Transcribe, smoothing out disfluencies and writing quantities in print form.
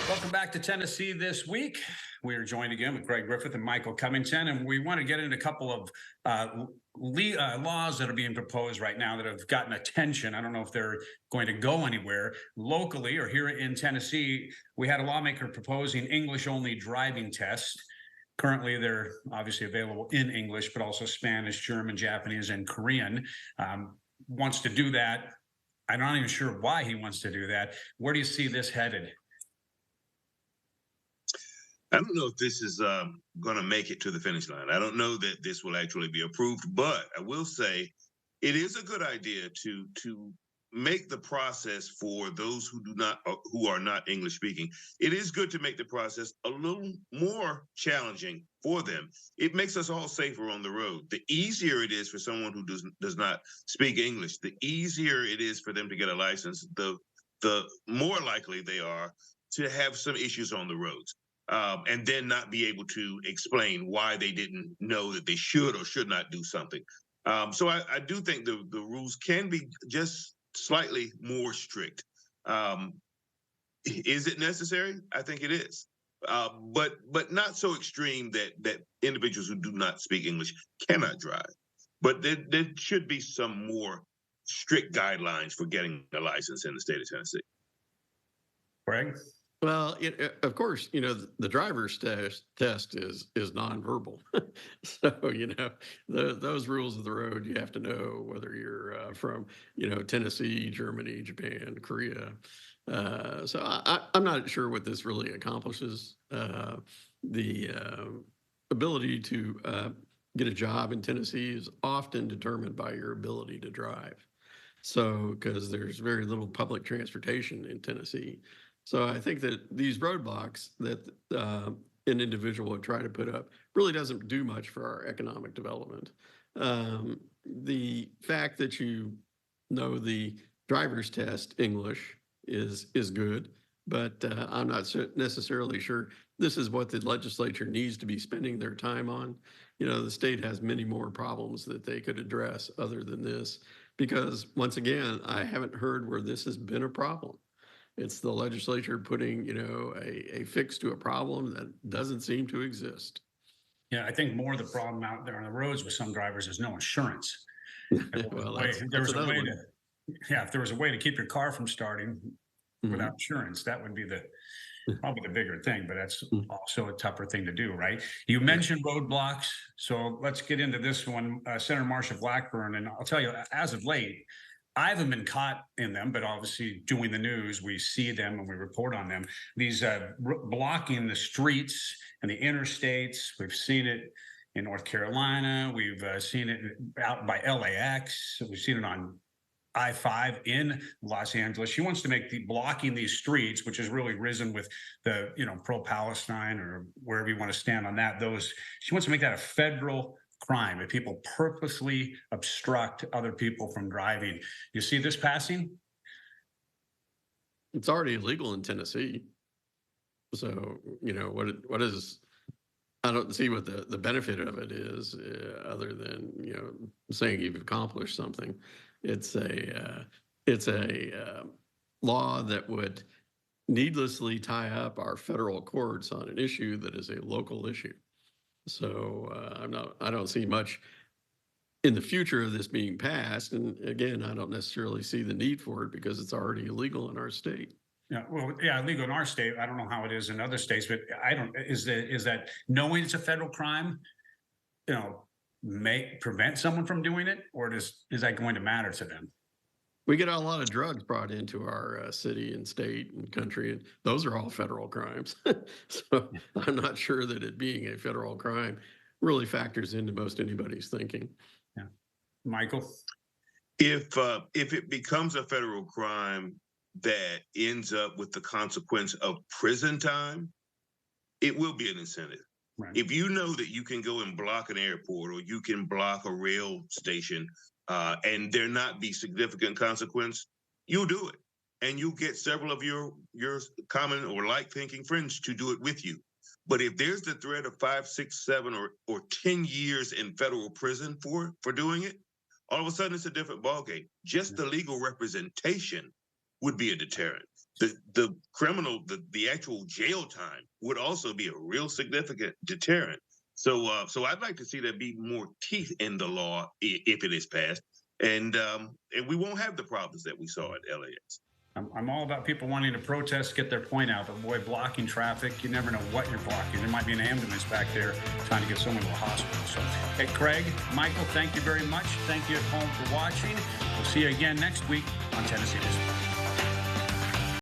Welcome back to Tennessee This Week. We are joined again with Greg Griffith and Michael Covington, and we want to get into a couple of laws that are being proposed right now that have gotten attention. I don't know if they're going to go anywhere locally or here in Tennessee. We had a lawmaker proposing English-only driving tests. Currently, they're obviously available in English, but also Spanish, German, Japanese, and Korean. Wants to do that. I'm not even sure why he wants to do that. Where do you see this headed? I don't know if this is going to make it to the finish line. I don't know that this will actually be approved, but I will say it is a good idea to make the process for those who are not English speaking. It is good to make the process a little more challenging for them. It makes us all safer on the road. The easier it is for someone who does not speak English, the easier it is for them to get a license, the more likely they are to have some issues on the roads. And then not be able to explain why they didn't know that they should or should not do something. So I do think the rules can be just slightly more strict. Is it necessary? I think it is, but not so extreme that individuals who do not speak English cannot drive. But there should be some more strict guidelines for getting a license in the state of Tennessee. Greg? Well, of course, the driver's test is nonverbal. So, those rules of the road, you have to know whether you're from, Tennessee, Germany, Japan, Korea. So I'm not sure what this really accomplishes. The ability to get a job in Tennessee is often determined by your ability to drive. So, because there's very little public transportation in Tennessee. So I think that these roadblocks that an individual would try to put up really doesn't do much for our economic development. The fact that you know the driver's test English is good, but I'm not necessarily sure this is what the legislature needs to be spending their time on. The state has many more problems that they could address other than this, because once again, I haven't heard where this has been a problem. It's the legislature putting, a fix to a problem that doesn't seem to exist. Yeah, I think more of the problem out there on the roads with some drivers is no insurance. Well, if there was a way to keep your car from starting without insurance, that would be probably the bigger thing, but that's also a tougher thing to do, right? You mentioned roadblocks, so let's get into this one. Senator Marsha Blackburn, and I'll tell you, as of late, I haven't been caught in them, but obviously doing the news, we see them and we report on them. These blocking the streets and the interstates, we've seen it in North Carolina. We've seen it out by LAX. We've seen it on I-5 in Los Angeles. She wants to make blocking these streets, which has really risen with the, pro-Palestine or wherever you want to stand on that. She wants to make that a federal crime if people purposely obstruct other people from driving. You see this passing? It's already illegal in Tennessee. So, what is, I don't see what the benefit of it is other than, saying you've accomplished something. It's a law that would needlessly tie up our federal courts on an issue that is a local issue. So I don't see much in the future of this being passed. And again, I don't necessarily see the need for it because it's already illegal in our state. Yeah, well, yeah, illegal in our state. I don't know how it is in other states, but is that knowing it's a federal crime, may prevent someone from doing it, or is that going to matter to them? We get a lot of drugs brought into our city and state and country, and those are all federal crimes. So I'm not sure that it being a federal crime really factors into most anybody's thinking. Yeah, Michael? If it becomes a federal crime that ends up with the consequence of prison time, it will be an incentive. Right. If you know that you can go and block an airport or you can block a rail station and there not be significant consequence, you'll do it. And you'll get several of your common or like-thinking friends to do it with you. But if there's the threat of 5, 6, 7, or 10 years in federal prison for doing it, all of a sudden it's a different ballgame. Just the legal representation would be a deterrent. the criminal, the actual jail time would also be a real significant deterrent. So I'd like to see there be more teeth in the law if it is passed, and we won't have the problems that we saw at LAX. I'm all about people wanting to protest, get their point out, but boy, blocking traffic, you never know what you're blocking. There might be an ambulance back there trying to get someone to a hospital. So, hey, Craig, Michael, thank you very much. Thank you at home for watching. We'll see you again next week on Tennessee Dispatch.